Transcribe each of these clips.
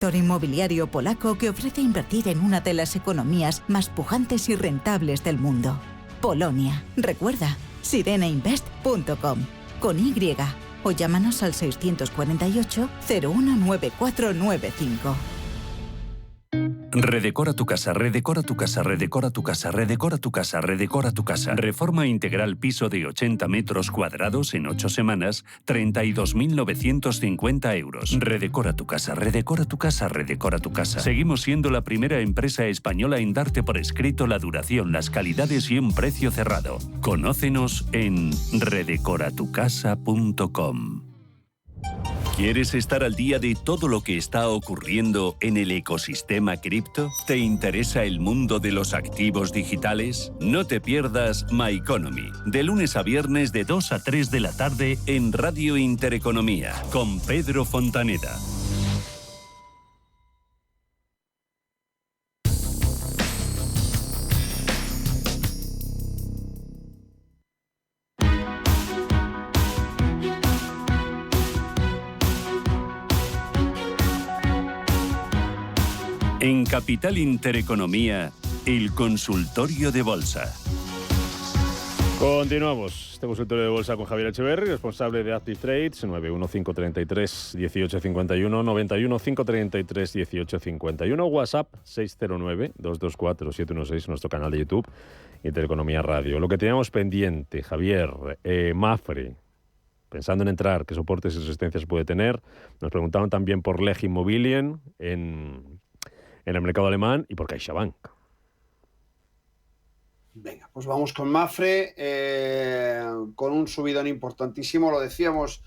Sector inmobiliario polaco que ofrece invertir en una de las economías más pujantes y rentables del mundo. Polonia. Recuerda, sireneinvest.com con Y o llámanos al 648 019495. Redecora tu casa, redecora tu casa, redecora tu casa, redecora tu casa, redecora tu casa. Reforma integral piso de 80 metros cuadrados en 8 semanas, 32.950 euros. Redecora tu casa, redecora tu casa, redecora tu casa. Seguimos siendo la primera empresa española en darte por escrito la duración, las calidades y un precio cerrado. Conócenos en redecoratucasa.com. ¿Quieres estar al día de todo lo que está ocurriendo en el ecosistema cripto? ¿Te interesa el mundo de los activos digitales? No te pierdas My Economy, de lunes a viernes de 2 a 3 de la tarde en Radio Intereconomía, con Pedro Fontaneda. En Capital Intereconomía, el consultorio de bolsa. Continuamos este consultorio de bolsa con Javier Echeverri, responsable de Active Trades, 915331851, 915331851, WhatsApp 609224716, nuestro canal de YouTube, Intereconomía Radio. Lo que teníamos pendiente, Javier, Mapfre, pensando en entrar, ¿qué soportes y resistencias puede tener? Nos preguntaban también por LEG Immobilien en el mercado alemán y por CaixaBank. Venga, pues vamos con Mapfre, con un subidón importantísimo. Lo decíamos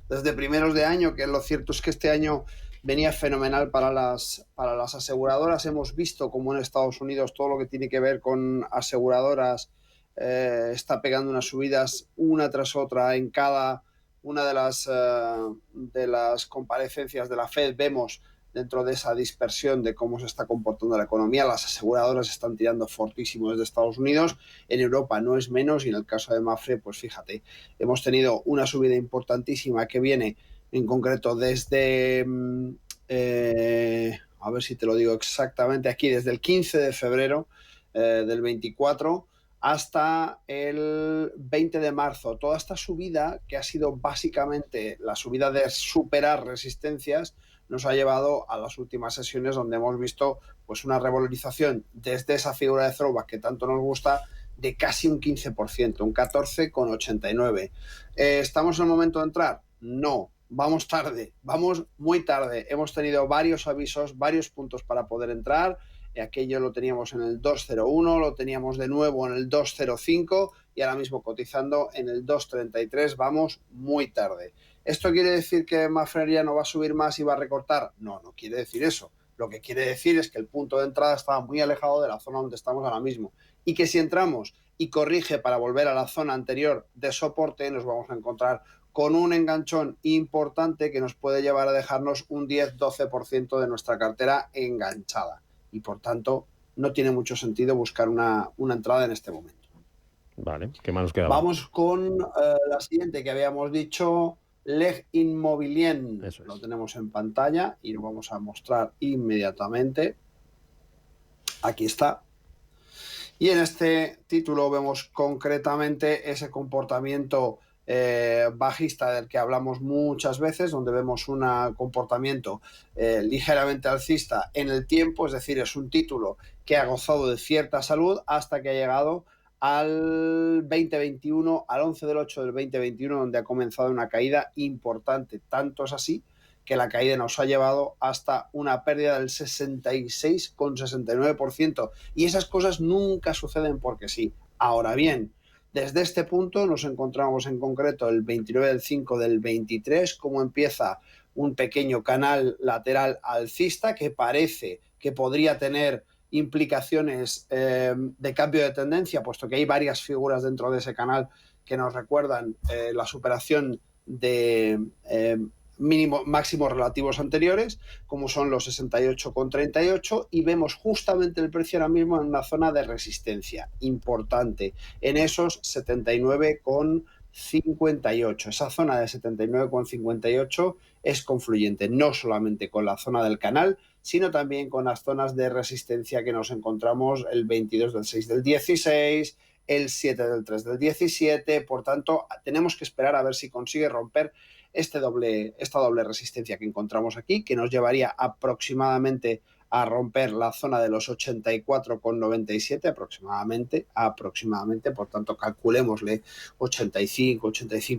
desde primeros de año, que lo cierto es que este año venía fenomenal para las aseguradoras. Hemos visto como en Estados Unidos todo lo que tiene que ver con aseguradoras está pegando unas subidas una tras otra en cada una de las comparecencias de la Fed. Vemos dentro de esa dispersión de cómo se está comportando la economía, las aseguradoras están tirando fortísimo desde Estados Unidos, en Europa no es menos, y en el caso de Mapfre, pues fíjate, hemos tenido una subida importantísima que viene en concreto desde, a ver si te lo digo exactamente aquí, desde el 15 de febrero del 24 hasta el 20 de marzo. Toda esta subida, que ha sido básicamente la subida de superar resistencias, nos ha llevado a las últimas sesiones donde hemos visto pues una revalorización desde esa figura de throwback que tanto nos gusta de casi un 15%, un 14,89. ¿Estamos en el momento de entrar? No, vamos tarde, vamos muy tarde. Hemos tenido varios avisos, varios puntos para poder entrar. Aquello lo teníamos en el 2.01, lo teníamos de nuevo en el 2.05 y ahora mismo cotizando en el 2.33. Vamos muy tarde. ¿Esto quiere decir que Mapfre ya no va a subir más y va a recortar? No, no quiere decir eso. Lo que quiere decir es que el punto de entrada estaba muy alejado de la zona donde estamos ahora mismo y que si entramos y corrige para volver a la zona anterior de soporte, nos vamos a encontrar con un enganchón importante que nos puede llevar a dejarnos un 10-12% de nuestra cartera enganchada. Y por tanto, no tiene mucho sentido buscar una entrada en este momento. Vale, ¿qué más nos queda? Vamos con la siguiente que habíamos dicho, LEG Immobilien. Eso es. Lo tenemos en pantalla y lo vamos a mostrar inmediatamente. Aquí está. Y en este título vemos concretamente ese comportamiento bajista del que hablamos muchas veces, donde vemos un comportamiento ligeramente alcista en el tiempo, es decir, es un título que ha gozado de cierta salud hasta que ha llegado al 2021, al 11 del 8 del 2021, donde ha comenzado una caída importante. Tanto es así que la caída nos ha llevado hasta una pérdida del 66,69%. Y esas cosas nunca suceden porque sí. Ahora bien, desde este punto nos encontramos en concreto el 29 del 5 del 23, como empieza un pequeño canal lateral alcista que parece que podría tener implicaciones de cambio de tendencia, puesto que hay varias figuras dentro de ese canal que nos recuerdan la superación de máximos relativos anteriores, como son los 68,38, y vemos justamente el precio ahora mismo en una zona de resistencia importante, en esos 79,20. 79,58. Esa zona de 79,58 es confluyente no solamente con la zona del canal, sino también con las zonas de resistencia que nos encontramos el 22 del 6 del 16, el 7 del 3 del 17. Por tanto, tenemos que esperar a ver si consigue romper esta doble resistencia que encontramos aquí, que nos llevaría aproximadamente a romper la zona de los 84,97 aproximadamente, por tanto calculémosle 85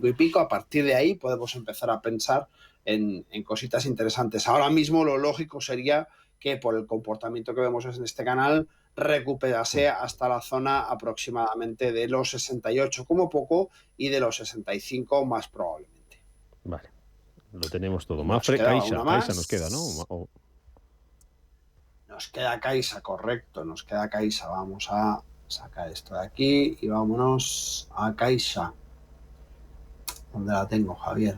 y pico. A partir de ahí podemos empezar a pensar en cositas interesantes. Ahora mismo lo lógico sería que, por el comportamiento que vemos en este canal, recuperase hasta la zona aproximadamente de los 68 como poco y de los 65 más probablemente. Vale, lo tenemos todo. Nos Mafre, queda Caixa, una más. Caixa nos queda, ¿no? Nos queda Caixa, correcto, nos queda Caixa. Vamos a sacar esto de aquí y vámonos a Caixa. ¿Dónde la tengo, Javier?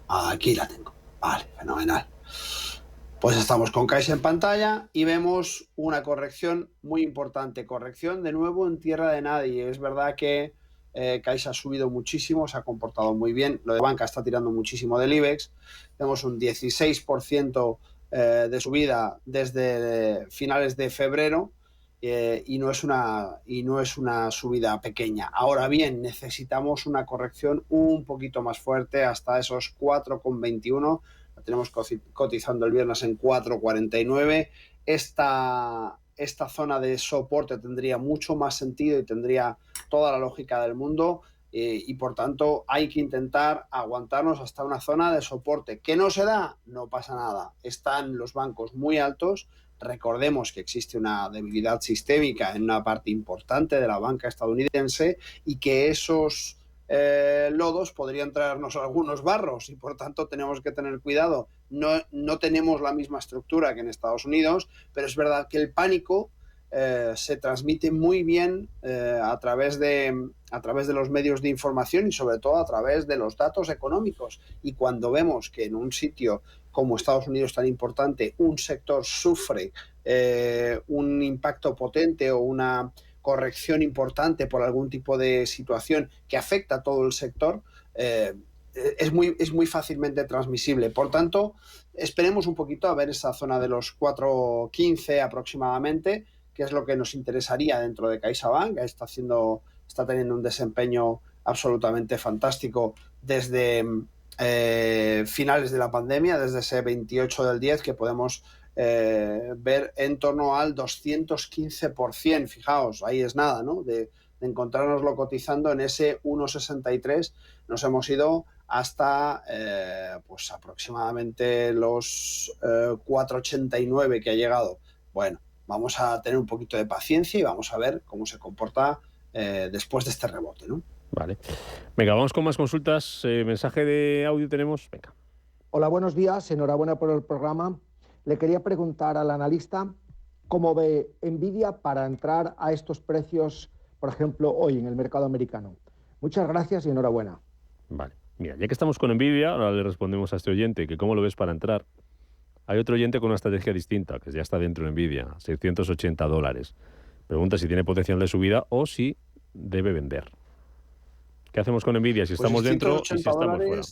Aquí la tengo. Vale, fenomenal. Pues estamos con Caixa en pantalla y vemos una corrección muy importante. Corrección de nuevo en tierra de nadie. Es verdad que Caixa ha subido muchísimo, se ha comportado muy bien. Lo de banca está tirando muchísimo del IBEX. Tenemos un 16% de subida desde finales de febrero y no es una subida pequeña. Ahora bien, necesitamos una corrección un poquito más fuerte hasta esos 4,21. La tenemos cotizando el viernes en 4,49. Esta zona de soporte tendría mucho más sentido y tendría toda la lógica del mundo. Y por tanto hay que intentar aguantarnos hasta una zona de soporte. ¿Que no se da? No pasa nada. Están los bancos muy altos. Recordemos que existe una debilidad sistémica en una parte importante de la banca estadounidense y que esos lodos podrían traernos algunos barros y por tanto tenemos que tener cuidado. No tenemos la misma estructura que en Estados Unidos, pero es verdad que el pánico se transmite muy bien a través de los medios de información y sobre todo a través de los datos económicos. Y cuando vemos que en un sitio como Estados Unidos tan importante un sector sufre un impacto potente o una corrección importante por algún tipo de situación que afecta a todo el sector, es muy fácilmente transmisible. Por tanto, esperemos un poquito a ver esa zona de los 4,15 aproximadamente, que es lo que nos interesaría dentro de CaixaBank. Está teniendo un desempeño absolutamente fantástico desde finales de la pandemia, desde ese 28 del 10 que podemos ver en torno al 215%. Fijaos, ahí es nada, ¿no? De encontrárnoslo cotizando en ese 1,63, nos hemos ido hasta pues aproximadamente los 4,89 que ha llegado. Bueno, vamos a tener un poquito de paciencia y vamos a ver cómo se comporta después de este rebote, ¿no? Vale. Venga, vamos con más consultas. Mensaje de audio tenemos. Venga. Hola, buenos días. Enhorabuena por el programa. Le quería preguntar al analista cómo ve Nvidia para entrar a estos precios, por ejemplo, hoy en el mercado americano. Muchas gracias y enhorabuena. Vale. Mira, ya que estamos con Nvidia, ahora le respondemos a este oyente que cómo lo ves para entrar. Hay otro oyente con una estrategia distinta, que ya está dentro de Nvidia, $680. Pregunta si tiene potencial de subida o si debe vender. ¿Qué hacemos con Nvidia si estamos dentro y si estamos fuera?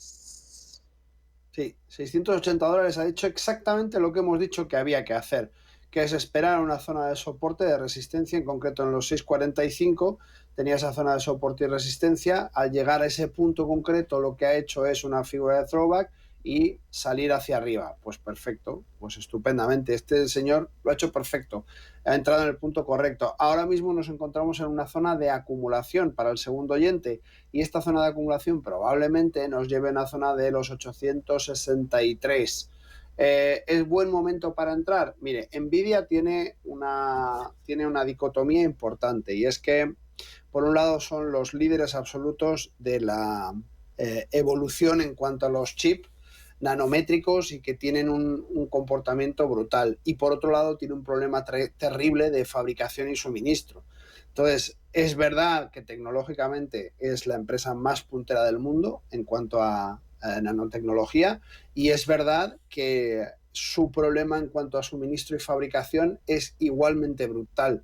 Sí, $680 ha dicho exactamente lo que hemos dicho que había que hacer, que es esperar una zona de soporte, de resistencia, en concreto en los 6,45. Tenía esa zona de soporte y resistencia. Al llegar a ese punto concreto, lo que ha hecho es una figura de throwback y salir hacia arriba. Pues perfecto, pues estupendamente. Este señor lo ha hecho perfecto, ha entrado en el punto correcto. Ahora mismo nos encontramos en una zona de acumulación para el segundo oyente y esta zona de acumulación probablemente nos lleve a una zona de los 863. ¿Es buen momento para entrar? Mire, Nvidia tiene una dicotomía importante y es que por un lado son los líderes absolutos de la evolución en cuanto a los chips nanométricos y que tienen un comportamiento brutal, y por otro lado tiene un problema terrible de fabricación y suministro. Entonces, es verdad que tecnológicamente es la empresa más puntera del mundo en cuanto a nanotecnología, y es verdad que su problema en cuanto a suministro y fabricación es igualmente brutal.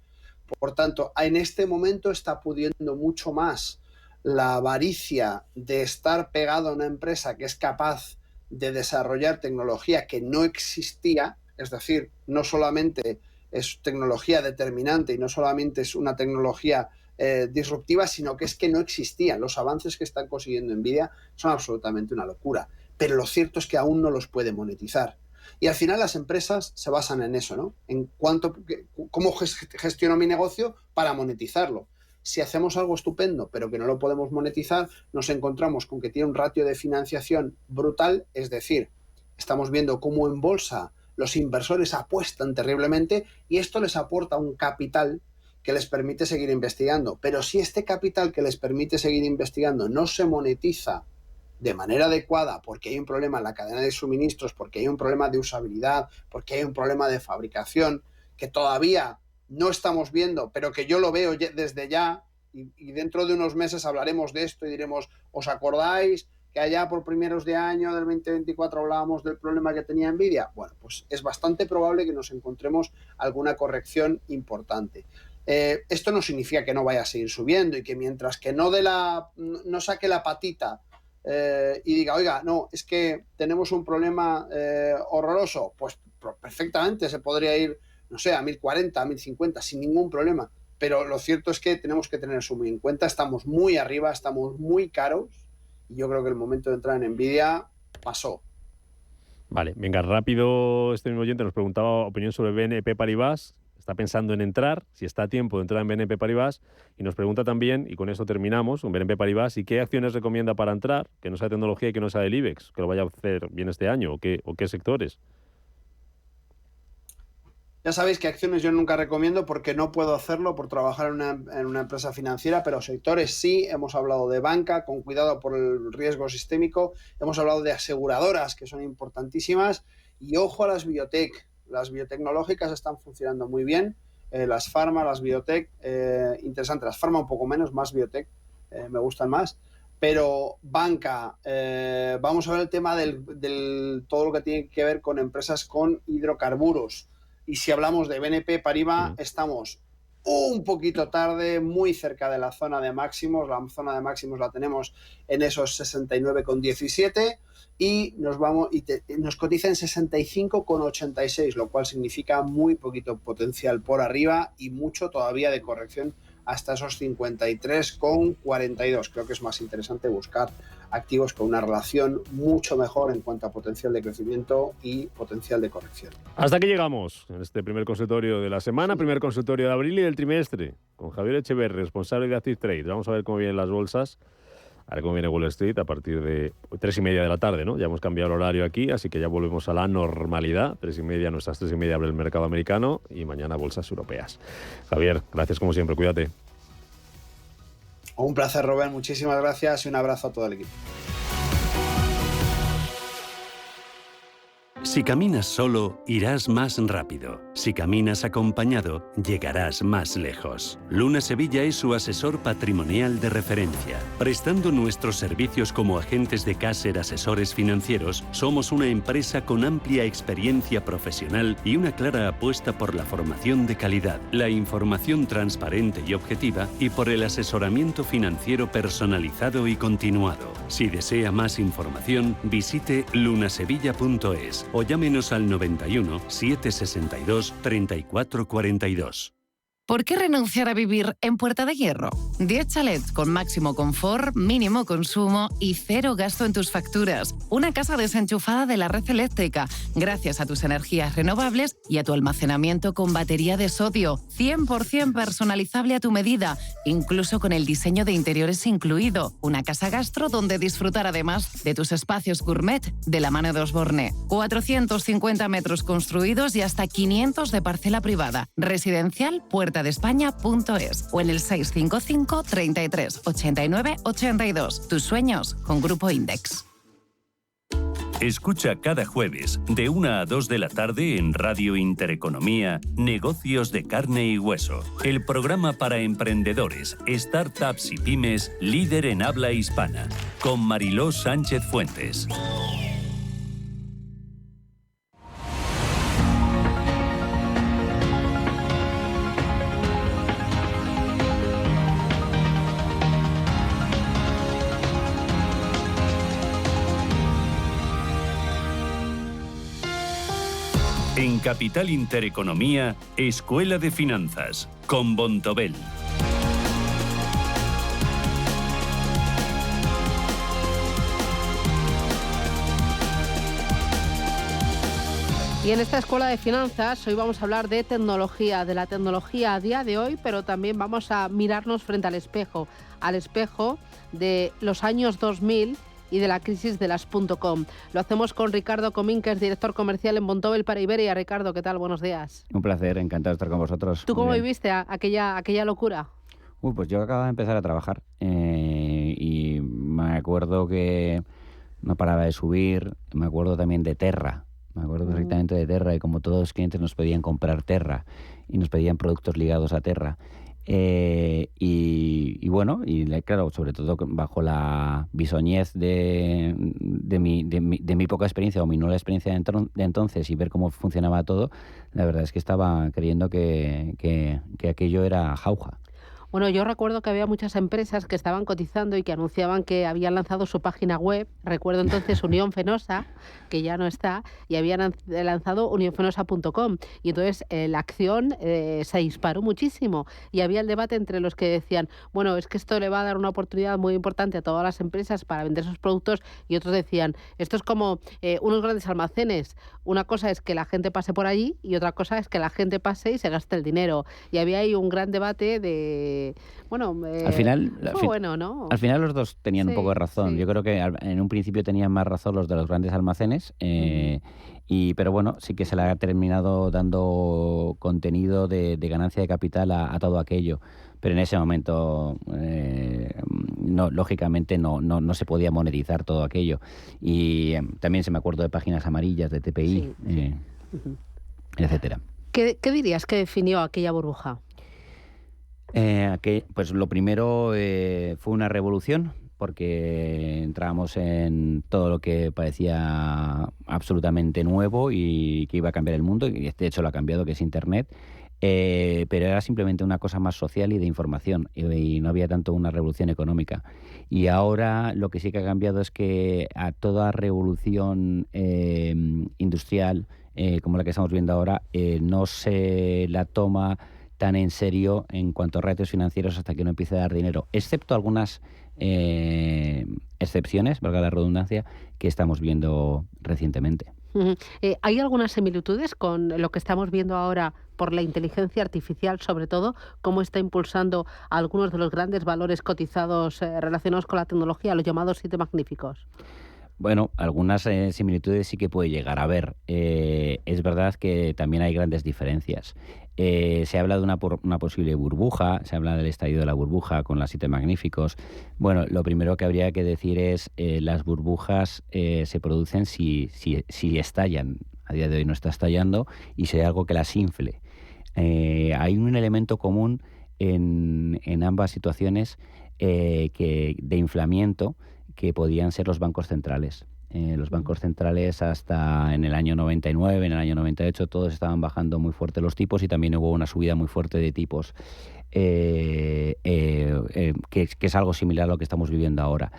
Por tanto, en este momento está pudiendo mucho más la avaricia de estar pegado a una empresa que es capaz de desarrollar tecnología que no existía, es decir, no solamente es tecnología determinante y no solamente es una tecnología disruptiva, sino que es que no existían. Los avances que están consiguiendo Nvidia son absolutamente una locura, pero lo cierto es que aún no los puede monetizar. Y al final las empresas se basan en eso, ¿no? En cómo gestiono mi negocio para monetizarlo. Si hacemos algo estupendo, pero que no lo podemos monetizar, nos encontramos con que tiene un ratio de financiación brutal, es decir, estamos viendo cómo en bolsa los inversores apuestan terriblemente y esto les aporta un capital que les permite seguir investigando. Pero si este capital que les permite seguir investigando no se monetiza de manera adecuada porque hay un problema en la cadena de suministros, porque hay un problema de usabilidad, porque hay un problema de fabricación que todavía no estamos viendo, pero que yo lo veo desde ya, y dentro de unos meses hablaremos de esto y diremos, ¿os acordáis que allá por primeros de año del 2024 hablábamos del problema que tenía Nvidia? Bueno, pues es bastante probable que nos encontremos alguna corrección importante. Esto no significa que no vaya a seguir subiendo y que mientras que no saque la patita y diga, oiga, no, es que tenemos un problema horroroso, pues perfectamente se podría ir, no sé, a 1040, a 1050 sin ningún problema. Pero lo cierto es que tenemos que tener eso muy en cuenta. Estamos muy arriba, estamos muy caros y yo creo que el momento de entrar en Nvidia pasó. Vale, venga, rápido. Este mismo oyente nos preguntaba opinión sobre BNP Paribas. Está pensando en entrar, si está a tiempo de entrar en BNP Paribas, y nos pregunta también, y con esto terminamos, con BNP Paribas, ¿y qué acciones recomienda para entrar? Que no sea tecnología y que no sea del IBEX, que lo vaya a hacer bien este año, o qué sectores. Ya sabéis que acciones yo nunca recomiendo porque no puedo hacerlo por trabajar en una empresa financiera, pero sectores sí. Hemos hablado de banca, con cuidado por el riesgo sistémico. Hemos hablado de aseguradoras, que son importantísimas. Y ojo a las biotech. Las biotecnológicas están funcionando muy bien. Las farma, las biotech, interesante. Las farma un poco menos, más biotech, me gustan más. Pero banca, vamos a ver el tema del todo lo que tiene que ver con empresas con hidrocarburos. Y si hablamos de BNP Paribas, estamos un poquito tarde, muy cerca de la zona de máximos. La zona de máximos la tenemos en esos 69,17 y nos cotiza en 65,86, lo cual significa muy poquito potencial por arriba y mucho todavía de corrección hasta esos 53,42. Creo que es más interesante buscar activos con una relación mucho mejor en cuanto a potencial de crecimiento y potencial de corrección. Hasta aquí llegamos en este primer consultorio de la semana, primer consultorio de abril y del trimestre, con Javier Echeverri, responsable de Active Trade. Vamos a ver cómo vienen las bolsas, a ver cómo viene Wall Street a partir de 3:30 de la tarde, ¿no? Ya hemos cambiado el horario aquí, así que ya volvemos a la normalidad. 3:30, nuestras 3:30 abre el mercado americano y mañana bolsas europeas. Javier, gracias como siempre, cuídate. Un placer, Rubén, muchísimas gracias y un abrazo a todo el equipo. Si caminas solo, irás más rápido. Si caminas acompañado, llegarás más lejos. Luna Sevilla es su asesor patrimonial de referencia. Prestando nuestros servicios como agentes de Caser Asesores Financieros, somos una empresa con amplia experiencia profesional y una clara apuesta por la formación de calidad, la información transparente y objetiva y por el asesoramiento financiero personalizado y continuado. Si desea más información, visite lunasevilla.es o llámenos al 91 762 3442. ¿Por qué renunciar a vivir en Puerta de Hierro? 10 chalets con máximo confort, mínimo consumo y cero gasto en tus facturas. Una casa desenchufada de la red eléctrica, gracias a tus energías renovables y a tu almacenamiento con batería de sodio. 100% personalizable a tu medida, incluso con el diseño de interiores incluido. Una casa gastro donde disfrutar además de tus espacios gourmet de la mano de Osborne. 450 metros construidos y hasta 500 de parcela privada. Residencial puertadespaña.es o en el 655 33 89 82. Tus sueños con Grupo Index. Escucha cada jueves de 1 a 2 de la tarde en Radio Intereconomía Negocios de Carne y Hueso. El programa para emprendedores, startups y pymes líder en habla hispana. Con Mariló Sánchez Fuentes. En Capital Intereconomía, Escuela de Finanzas, con Bontobel. Y en esta Escuela de Finanzas hoy vamos a hablar de tecnología, de la tecnología a día de hoy, pero también vamos a mirarnos frente al espejo de los años 2000 y de la crisis de las .com. Lo hacemos con Ricardo Comín, que es director comercial en Bontobel para Iberia. Ricardo, ¿qué tal? Buenos días. Un placer, encantado de estar con vosotros. ¿Tú cómo viviste aquella locura? Pues yo acababa de empezar a trabajar y me acuerdo que no paraba de subir. Me acuerdo también de Terra. Me acuerdo perfectamente de Terra y como todos los clientes nos pedían comprar Terra y nos pedían productos ligados a Terra. Claro, sobre todo bajo la bisoñez de mi poca experiencia o mi nula experiencia de entonces y ver cómo funcionaba todo, la verdad es que estaba creyendo que aquello era jauja. Bueno, yo recuerdo que había muchas empresas que estaban cotizando y que anunciaban que habían lanzado su página web. Recuerdo entonces Unión Fenosa, que ya no está, y habían lanzado unionfenosa.com. Y entonces la acción se disparó muchísimo. Y había el debate entre los que decían, bueno, es que esto le va a dar una oportunidad muy importante a todas las empresas para vender sus productos. Y otros decían, esto es como unos grandes almacenes. Una cosa es que la gente pase por allí y otra cosa es que la gente pase y se gaste el dinero. Y había ahí un gran debate de... al final, ¿no? Al final los dos tenían un poco de razón. Sí. Yo creo que en un principio tenían más razón los de los grandes almacenes, pero bueno, sí que se le ha terminado dando contenido de ganancia de capital a todo aquello. Pero en ese momento, lógicamente, no se podía monetizar todo aquello. Y también se me acuerdo de páginas amarillas de TPI, etcétera. ¿Qué dirías que definió aquella burbuja? Pues lo primero fue una revolución, porque entrábamos en todo lo que parecía absolutamente nuevo y que iba a cambiar el mundo, y de hecho lo ha cambiado, que es Internet, pero era simplemente una cosa más social y de información, y no había tanto una revolución económica. Y ahora lo que sí que ha cambiado es que a toda revolución industrial, como la que estamos viendo ahora, no se la toma tan en serio en cuanto a retos financieros hasta que no empiece a dar dinero, excepto algunas excepciones, valga la redundancia, que estamos viendo recientemente. ¿Hay algunas similitudes con lo que estamos viendo ahora por la inteligencia artificial, sobre todo, cómo está impulsando algunos de los grandes valores cotizados relacionados con la tecnología, los llamados 7 magníficos? Bueno, algunas similitudes sí que puede llegar a haber. Es verdad que también hay grandes diferencias. Se habla de una posible burbuja, se habla del estallido de la burbuja con las 7 magníficos. Bueno, lo primero que habría que decir es las burbujas se producen si estallan. A día de hoy no está estallando y si hay algo que las infle. Hay un elemento común en ambas situaciones de inflamiento, que podían ser los bancos centrales. Los bancos centrales hasta en el año 99, en el año 98, todos estaban bajando muy fuerte los tipos y también hubo una subida muy fuerte de tipos, que es algo similar a lo que estamos viviendo ahora.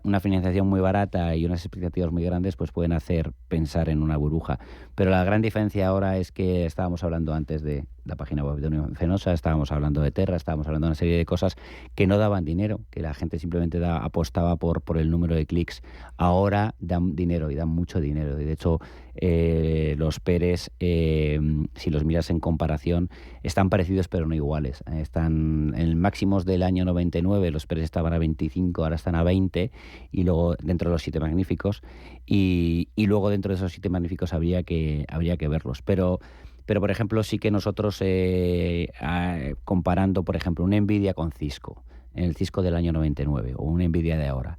Una financiación muy barata y unas expectativas muy grandes pues pueden hacer pensar en una burbuja. Pero la gran diferencia ahora es que estábamos hablando antes de la página web de Unión Fenosa, estábamos hablando de Terra, estábamos hablando de una serie de cosas que no daban dinero, que la gente simplemente apostaba por el número de clics. Ahora dan dinero y dan mucho dinero. Y de hecho, los PERes, si los miras en comparación, están parecidos pero no iguales. Están en máximos del año 99, los PERes estaban a 25, ahora están a 20, y luego dentro de los 7 magníficos, y luego dentro de esos 7 magníficos habría que verlos. Pero por ejemplo, sí que nosotros, comparando, por ejemplo, una Nvidia con Cisco, en el Cisco del año 99, o una Nvidia de ahora,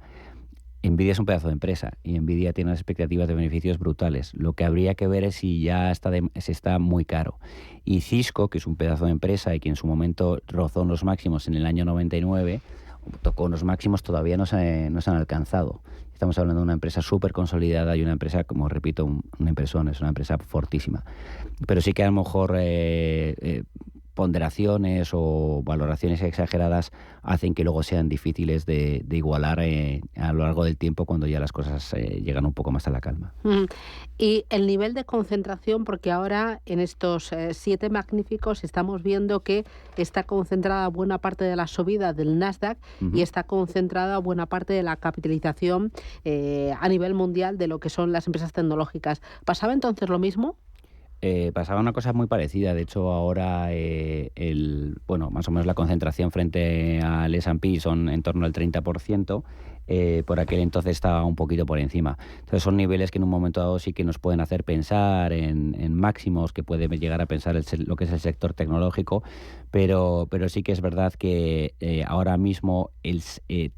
Nvidia es un pedazo de empresa y Nvidia tiene unas expectativas de beneficios brutales. Lo que habría que ver es si ya está muy caro. Y Cisco, que es un pedazo de empresa y que en su momento rozó los máximos en el año 99, tocó unos máximos, todavía no se han alcanzado. Estamos hablando de una empresa súper consolidada y una empresa, como repito, una empresa fortísima. Pero sí que a lo mejor ponderaciones o valoraciones exageradas hacen que luego sean difíciles de igualar a lo largo del tiempo cuando ya las cosas llegan un poco más a la calma. Y el nivel de concentración, porque ahora en estos 7 magníficos estamos viendo que está concentrada buena parte de la subida del Nasdaq y está concentrada buena parte de la capitalización a nivel mundial de lo que son las empresas tecnológicas. ¿Pasaba entonces lo mismo? Pasaba una cosa muy parecida. De hecho, ahora más o menos la concentración frente al S&P son en torno al 30%. Por aquel entonces estaba un poquito por encima. Entonces son niveles que en un momento dado sí que nos pueden hacer pensar en máximos, que puede llegar a pensar lo que es el sector tecnológico, pero sí que es verdad que ahora mismo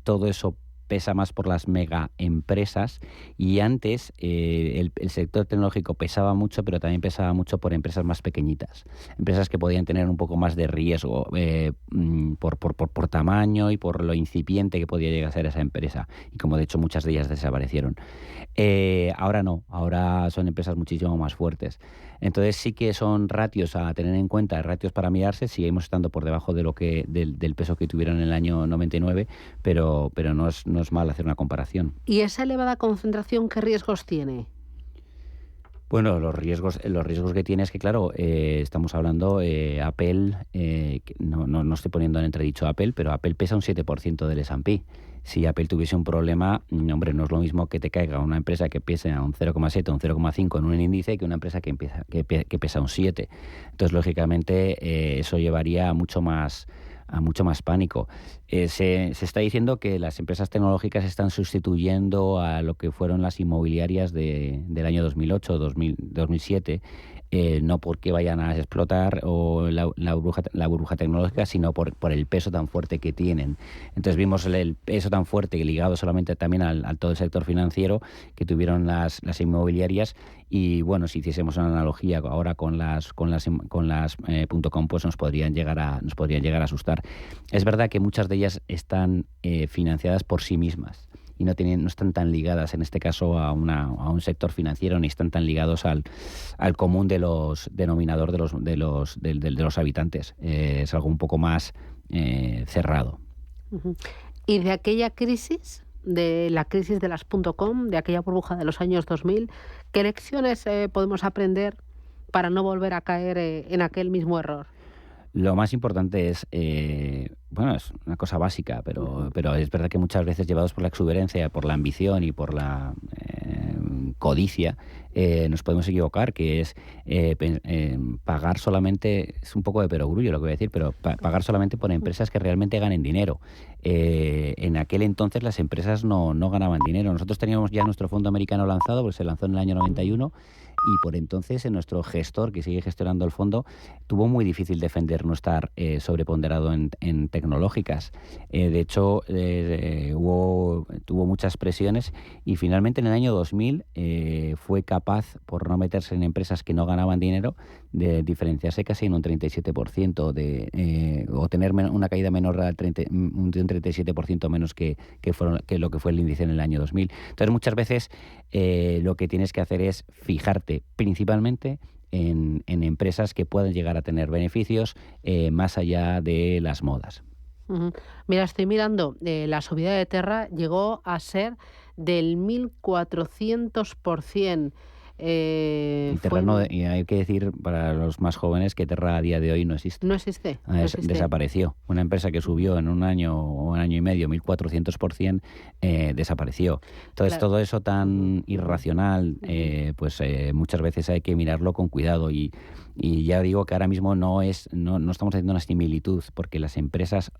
todo eso pesa más por las mega empresas, y antes el sector tecnológico pesaba mucho, pero también pesaba mucho por empresas más pequeñitas, empresas que podían tener un poco más de riesgo por tamaño y por lo incipiente que podía llegar a ser esa empresa, y como de hecho muchas de ellas desaparecieron. Ahora no, ahora son empresas muchísimo más fuertes. Entonces sí que son ratios a tener en cuenta, ratios para mirarse. Seguimos estando por debajo de del peso que tuvieron en el año 99, pero no es mal hacer una comparación. ¿Y esa elevada concentración qué riesgos tiene? Bueno, los riesgos que tiene es que, claro, estamos hablando, Apple, no estoy poniendo en entredicho a Apple, pero Apple pesa un 7% del S&P. Si Apple tuviese un problema, hombre, no es lo mismo que te caiga una empresa que pesa un 0,7 o un 0,5 en un índice que una empresa que pesa un 7. Entonces, lógicamente, eso llevaría a mucho más pánico. Se está diciendo que las empresas tecnológicas están sustituyendo a lo que fueron las inmobiliarias del año 2008, 2007, no porque vayan a explotar o la burbuja tecnológica, sino por el peso tan fuerte que tienen. Entonces vimos el peso tan fuerte ligado solamente también al todo el sector financiero que tuvieron las inmobiliarias. Y bueno, si hiciésemos una analogía ahora con las .com, pues nos podrían llegar a asustar. Es verdad que muchas de ellas están financiadas por sí mismas y no están tan ligadas, en este caso, a un sector financiero, ni están tan ligados al común denominador de los habitantes. Es algo un poco más cerrado. ¿Y de aquella crisis, de la crisis de las .com, de aquella burbuja de los años 2000, qué lecciones podemos aprender para no volver a caer en aquel mismo error? Lo más importante es, es una cosa básica, pero es verdad que muchas veces, llevados por la exuberancia, por la ambición y por la codicia, nos podemos equivocar, que es pagar solamente, es un poco de perogrullo lo que voy a decir, pero pagar solamente por empresas que realmente ganen dinero. En aquel entonces las empresas no ganaban dinero. Nosotros teníamos ya nuestro fondo americano lanzado, porque se lanzó en el año 91, y por entonces nuestro gestor, que sigue gestionando el fondo, tuvo muy difícil defender no estar sobreponderado en tecnológicas. De hecho, tuvo muchas presiones, y finalmente en el año 2000 fue capaz, por no meterse en empresas que no ganaban dinero, de diferenciarse casi en un 37%, o tener una caída menor de un 37% menos que lo que fue el índice en el año 2000. Entonces, muchas veces lo que tienes que hacer es fijarte principalmente en empresas que puedan llegar a tener beneficios más allá de las modas. Mira, estoy mirando, la subida de Terra llegó a ser del 1400%. Y hay que decir para los más jóvenes que Terra a día de hoy no existe. No existe. Desapareció. Una empresa que subió en un año o un año y medio 1400%, desapareció. Entonces, claro, todo eso tan irracional, muchas veces hay que mirarlo con cuidado, y ya digo que ahora mismo no estamos haciendo una similitud, porque las empresas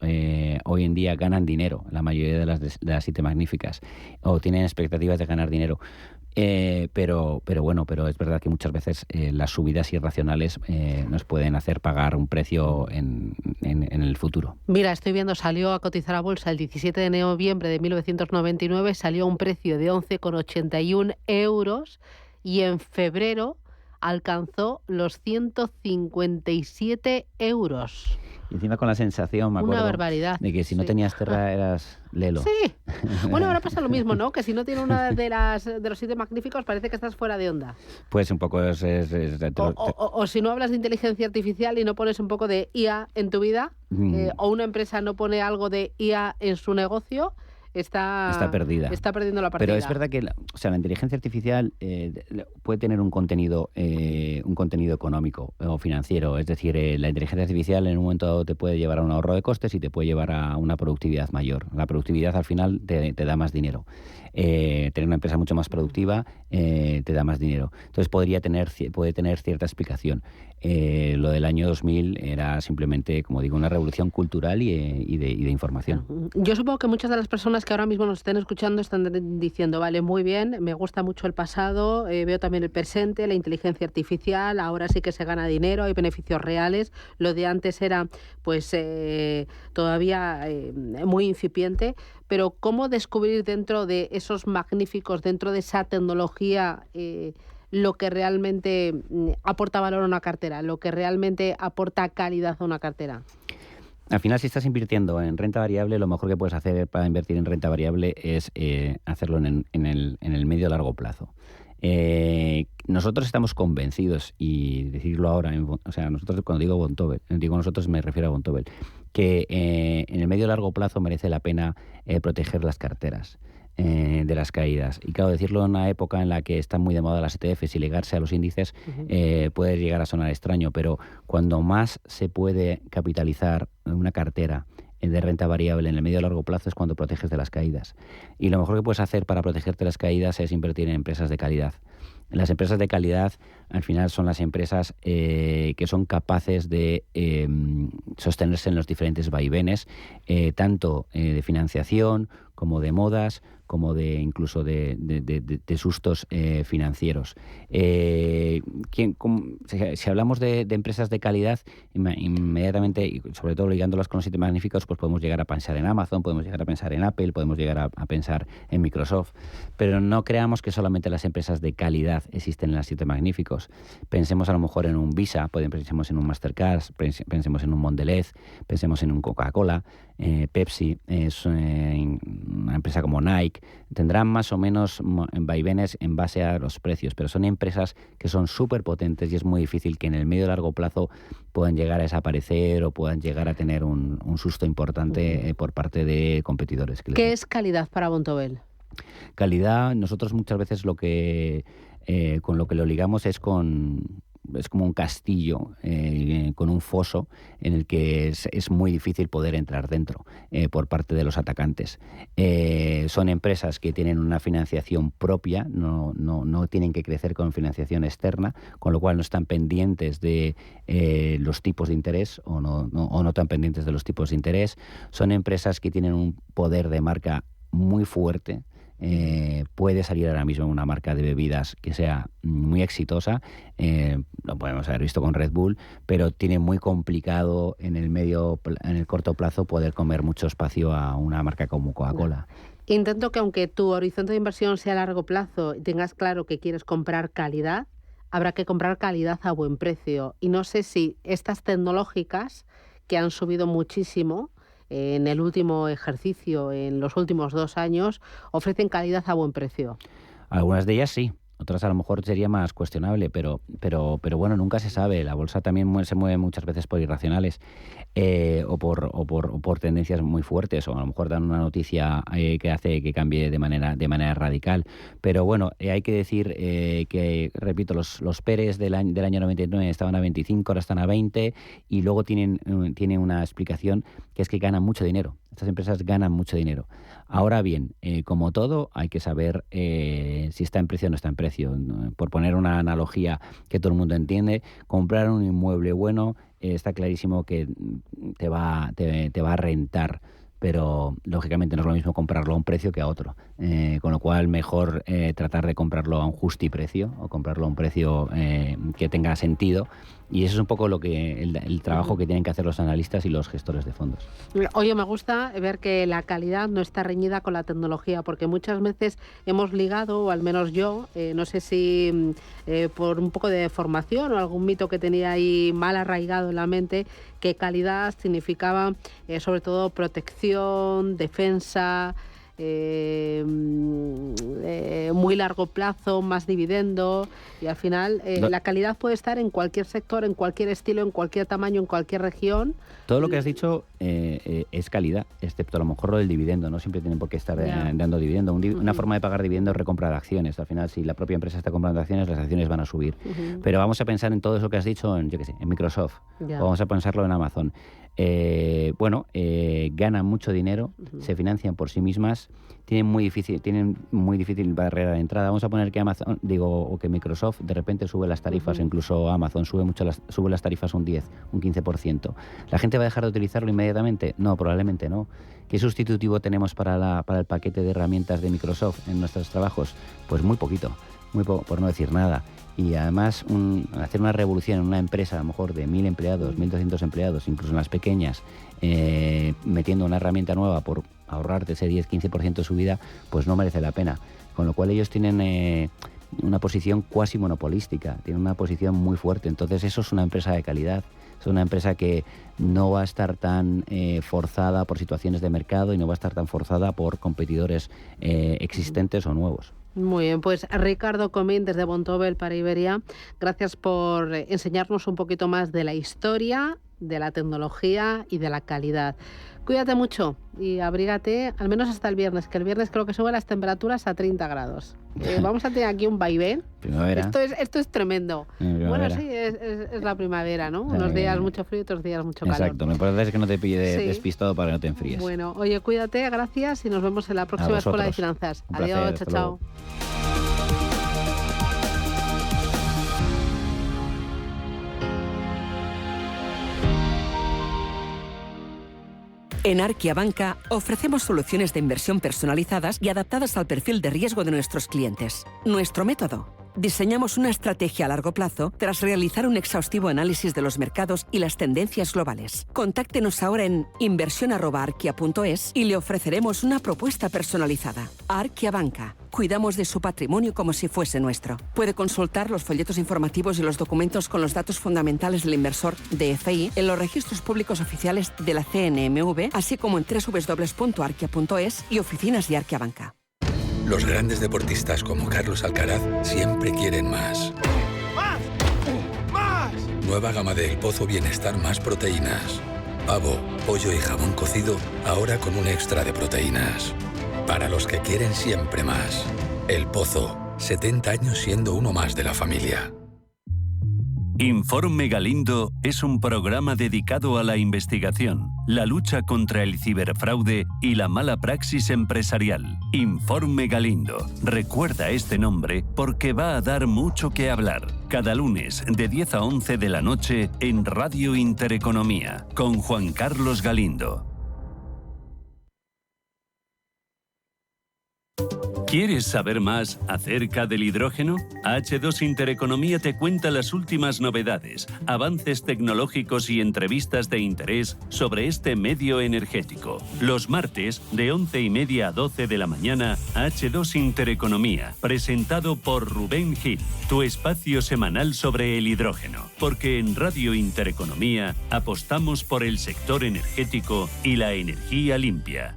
hoy en día ganan dinero, la mayoría de las 7 magníficas, o tienen expectativas de ganar dinero. Pero es verdad que muchas veces las subidas irracionales nos pueden hacer pagar un precio en el futuro. Mira, estoy viendo, salió a cotizar a bolsa el 17 de noviembre de 1999, salió a un precio de 11,81 euros, y en febrero alcanzó los 157 euros. Y encima con la sensación, me acuerdo, una barbaridad, de que si no tenías Terra eras Lelo. Sí. Bueno, ahora pasa lo mismo, ¿no? Que si no tiene una de los 7 magníficos parece que estás fuera de onda. Pues un poco es o si no hablas de inteligencia artificial y no pones un poco de IA en tu vida, o una empresa no pone algo de IA en su negocio, está perdida. Está perdiendo la partida. Pero es verdad que la inteligencia artificial puede tener un contenido económico o financiero. Es decir, la inteligencia artificial en un momento dado te puede llevar a un ahorro de costes y te puede llevar a una productividad mayor. La productividad al final te da más dinero. Tener una empresa mucho más productiva te da más dinero. Entonces puede tener cierta explicación. Lo del año 2000 era simplemente, como digo, una revolución cultural y de información. Yo supongo que muchas de las personas que ahora mismo nos estén escuchando están diciendo, vale, muy bien, me gusta mucho el pasado, veo también el presente, la inteligencia artificial, ahora sí que se gana dinero, hay beneficios reales, lo de antes era pues todavía muy incipiente, pero ¿cómo descubrir dentro de esos magníficos, dentro de esa tecnología, lo que realmente aporta valor a una cartera, lo que realmente aporta calidad a una cartera? Al final, si estás invirtiendo en renta variable, lo mejor que puedes hacer para invertir en renta variable es hacerlo en el medio a largo plazo. Nosotros estamos convencidos, y decirlo ahora, nosotros cuando digo Vontobel, nosotros me refiero a Vontobel, que en el medio a largo plazo merece la pena proteger las carteras de las caídas. Y claro, decirlo en una época en la que están muy de moda las ETFs y ligarse a los índices puede llegar a sonar extraño, pero cuando más se puede capitalizar una cartera de renta variable en el medio a largo plazo es cuando proteges de las caídas. Y lo mejor que puedes hacer para protegerte de las caídas es invertir en empresas de calidad. Las empresas de calidad, al final, son las empresas que son capaces de sostenerse en los diferentes vaivenes, tanto de financiación como de modas, como incluso de sustos financieros. Si hablamos de empresas de calidad, inmediatamente, y sobre todo ligándolas con los 7 magníficos, pues podemos llegar a pensar en Amazon, podemos llegar a pensar en Apple, podemos llegar a pensar en Microsoft, pero no creamos que solamente las empresas de calidad existen en las 7 magníficos. Pensemos a lo mejor en un Visa, pensemos en un Mastercard, pensemos en un Mondelez, pensemos en un Coca-Cola, Pepsi, es una empresa como Nike. Tendrán más o menos vaivenes en base a los precios, pero son empresas que son súper potentes y es muy difícil que en el medio y largo plazo puedan llegar a desaparecer o puedan llegar a tener un susto importante por parte de competidores. ¿Qué es calidad para Vontobel? Calidad, nosotros muchas veces con lo que lo ligamos es como un castillo con un foso en el que es muy difícil poder entrar dentro por parte de los atacantes. Son empresas que tienen una financiación propia, no tienen que crecer con financiación externa, con lo cual no están pendientes de los tipos de interés o no están pendientes de los tipos de interés. Son empresas que tienen un poder de marca muy fuerte. Puede salir ahora mismo una marca de bebidas que sea muy exitosa, lo podemos haber visto con Red Bull, pero tiene muy complicado en el corto plazo poder comer mucho espacio a una marca como Coca-Cola. Intento que aunque tu horizonte de inversión sea a largo plazo y tengas claro que quieres comprar calidad, habrá que comprar calidad a buen precio. Y no sé si estas tecnológicas, que han subido muchísimo en el último ejercicio, en los últimos 2 años, ofrecen calidad a buen precio. Algunas de ellas sí, otras a lo mejor sería más cuestionable, pero bueno, nunca se sabe. La bolsa también se mueve muchas veces por irracionales o por tendencias muy fuertes, o a lo mejor dan una noticia que hace que cambie de manera radical. Pero bueno, hay que decir que, repito, los PERES del año 99 estaban a 25, ahora están a 20, y luego tienen una explicación, que es que ganan mucho dinero. Estas empresas ganan mucho dinero. Ahora bien, como todo, hay que saber si está en precio o no está en precio. Por poner una analogía que todo el mundo entiende, comprar un inmueble bueno está clarísimo que te va a rentar, pero lógicamente no es lo mismo comprarlo a un precio que a otro. Con lo cual, mejor tratar de comprarlo a un justiprecio o comprarlo a un precio que tenga sentido Y eso es un poco lo que el trabajo que tienen que hacer los analistas y los gestores de fondos. Oye, me gusta ver que la calidad no está reñida con la tecnología, porque muchas veces hemos ligado, o al menos yo, no sé si por un poco de formación o algún mito que tenía ahí mal arraigado en la mente, que calidad significaba sobre todo protección, defensa, muy largo plazo, más dividendo, y al final la calidad puede estar en cualquier sector, en cualquier estilo, en cualquier tamaño, en cualquier región. Todo lo que has dicho es calidad, excepto a lo mejor lo del dividendo. No siempre tienen por qué estar dando dividendo. Una forma de pagar dividendo es recomprar acciones. Al final, si la propia empresa está comprando acciones, las acciones van a subir. Pero vamos a pensar en todo eso que has dicho en, yo qué sé, en Microsoft. O vamos a pensarlo en Amazon. Ganan mucho dinero, se financian por sí mismas, tienen muy difícil barrera de entrada. Vamos a poner que o que Microsoft de repente sube las tarifas, incluso Amazon sube las tarifas un 10, un 15%. ¿La gente va a dejar de utilizarlo inmediatamente? No, probablemente no. ¿Qué sustitutivo tenemos para el paquete de herramientas de Microsoft en nuestros trabajos? Pues muy poquito, por no decir nada. Y además hacer una revolución en una empresa a lo mejor de 1.000 empleados, 1.200 empleados, incluso en las pequeñas, metiendo una herramienta nueva por ahorrarte ese 10-15% de subida, pues no merece la pena. Con lo cual ellos tienen una posición cuasi monopolística, tienen una posición muy fuerte. Entonces eso es una empresa de calidad, es una empresa que no va a estar tan forzada por situaciones de mercado y no va a estar tan forzada por competidores existentes o nuevos. Muy bien, pues Ricardo Comín desde Vontobel para Iberia, gracias por enseñarnos un poquito más de la historia, de la tecnología y de la calidad. Cuídate mucho y abrígate, al menos hasta el viernes, que el viernes creo que suben las temperaturas a 30 grados. Vamos a tener aquí un vaivén. Primavera. Esto es tremendo. Bueno, sí, es la primavera, ¿no? Unos días mucho frío y otros días mucho calor. Exacto, me parece que no te pille despistado para que no te enfríes. Bueno, oye, cuídate, gracias y nos vemos en la próxima Escuela de Finanzas. Adiós, chao. En Arkia Banca ofrecemos soluciones de inversión personalizadas y adaptadas al perfil de riesgo de nuestros clientes. Nuestro método: diseñamos una estrategia a largo plazo tras realizar un exhaustivo análisis de los mercados y las tendencias globales. Contáctenos ahora en inversión@arkia.es y le ofreceremos una propuesta personalizada. Arkia Banca. Cuidamos de su patrimonio como si fuese nuestro. Puede consultar los folletos informativos y los documentos con los datos fundamentales del inversor DFI en los registros públicos oficiales de la CNMV, así como en www.arkia.es y oficinas de Arkia Banca. Los grandes deportistas como Carlos Alcaraz siempre quieren más. ¡Más! ¡Más! Nueva gama de El Pozo Bienestar más proteínas. Pavo, pollo y jamón cocido, ahora con un extra de proteínas. Para los que quieren siempre más. El Pozo, 70 años siendo uno más de la familia. Informe Galindo es un programa dedicado a la investigación, la lucha contra el ciberfraude y la mala praxis empresarial. Informe Galindo. Recuerda este nombre porque va a dar mucho que hablar. Cada lunes de 10 a 11 de la noche en Radio Intereconomía con Juan Carlos Galindo. ¿Quieres saber más acerca del hidrógeno? H2 Intereconomía te cuenta las últimas novedades, avances tecnológicos y entrevistas de interés sobre este medio energético. Los martes, de 11:30 a 12 de la mañana, H2 Intereconomía, presentado por Rubén Gil, tu espacio semanal sobre el hidrógeno. Porque en Radio Intereconomía apostamos por el sector energético y la energía limpia.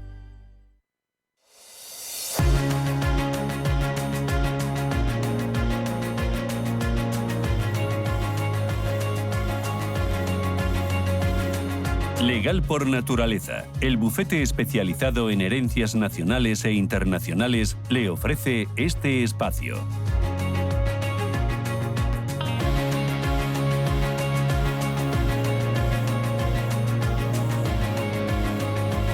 Legal por Naturaleza, el bufete especializado en herencias nacionales e internacionales, le ofrece este espacio.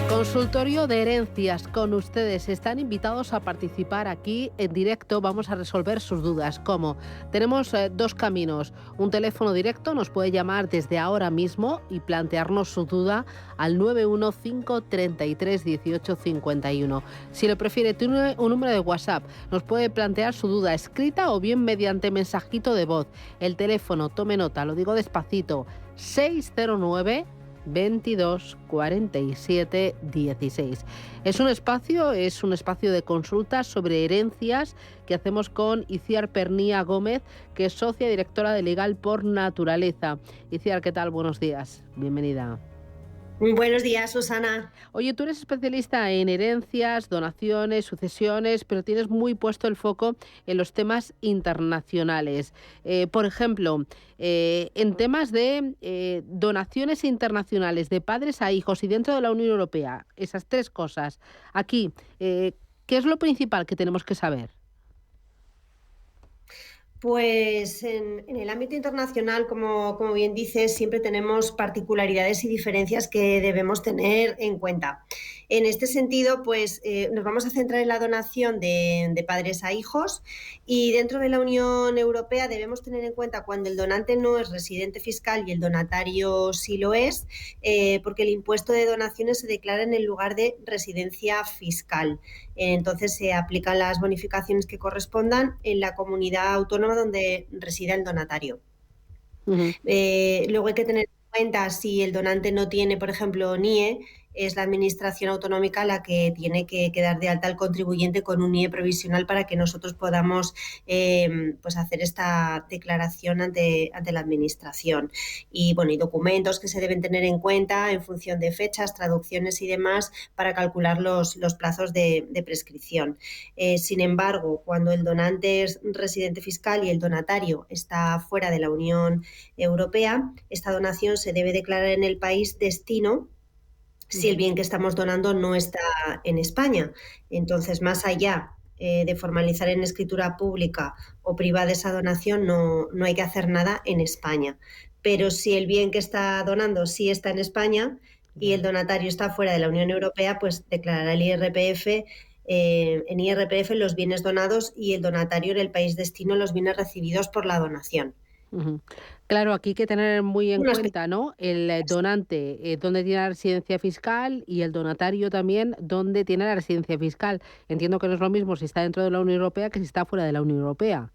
Con Consultorio de herencias con ustedes. Están invitados a participar aquí en directo. Vamos a resolver sus dudas. ¿Cómo? Tenemos dos caminos. Un teléfono directo, nos puede llamar desde ahora mismo y plantearnos su duda al 915331851. Si lo prefiere, tiene un número de WhatsApp. Nos puede plantear su duda escrita o bien mediante mensajito de voz. El teléfono, tome nota, lo digo despacito, 609 22 47 16. Es un espacio de consultas sobre herencias que hacemos con Itziar Pernía Gómez, que es socia directora de Legal por Naturaleza. Itziar, ¿qué tal? Buenos días. Bienvenida. Buenos días, Susana. Oye, tú eres especialista en herencias, donaciones, sucesiones, pero tienes muy puesto el foco en los temas internacionales. Por ejemplo, en temas de donaciones internacionales de padres a hijos y dentro de la Unión Europea, esas tres cosas. Aquí, ¿qué es lo principal que tenemos que saber? Pues en el ámbito internacional, como bien dices, siempre tenemos particularidades y diferencias que debemos tener en cuenta. En este sentido, pues nos vamos a centrar en la donación de padres a hijos, y dentro de la Unión Europea debemos tener en cuenta cuando el donante no es residente fiscal y el donatario sí lo es, porque el impuesto de donaciones se declara en el lugar de residencia fiscal. Entonces se aplican las bonificaciones que correspondan en la comunidad autónoma donde resida el donatario. Uh-huh. Luego hay que tener en cuenta, si el donante no tiene, por ejemplo, NIE, es la administración autonómica la que tiene que dar de alta al contribuyente con un NIE provisional para que nosotros podamos pues hacer esta declaración ante la administración. Y bueno, y documentos que se deben tener en cuenta en función de fechas, traducciones y demás para calcular los plazos de prescripción. Sin embargo, cuando el donante es residente fiscal y el donatario está fuera de la Unión Europea, esta donación se debe declarar en el país destino si el bien que estamos donando no está en España. Entonces, más allá de formalizar en escritura pública o privada esa donación, no hay que hacer nada en España. Pero si el bien que está donando sí está en España y el donatario está fuera de la Unión Europea, pues declarará el IRPF, en IRPF los bienes donados y el donatario en el país destino los bienes recibidos por la donación. Uh-huh. Claro, aquí hay que tener muy en cuenta, ¿no? El donante, dónde tiene la residencia fiscal, y el donatario también, dónde tiene la residencia fiscal. Entiendo que no es lo mismo si está dentro de la Unión Europea que si está fuera de la Unión Europea.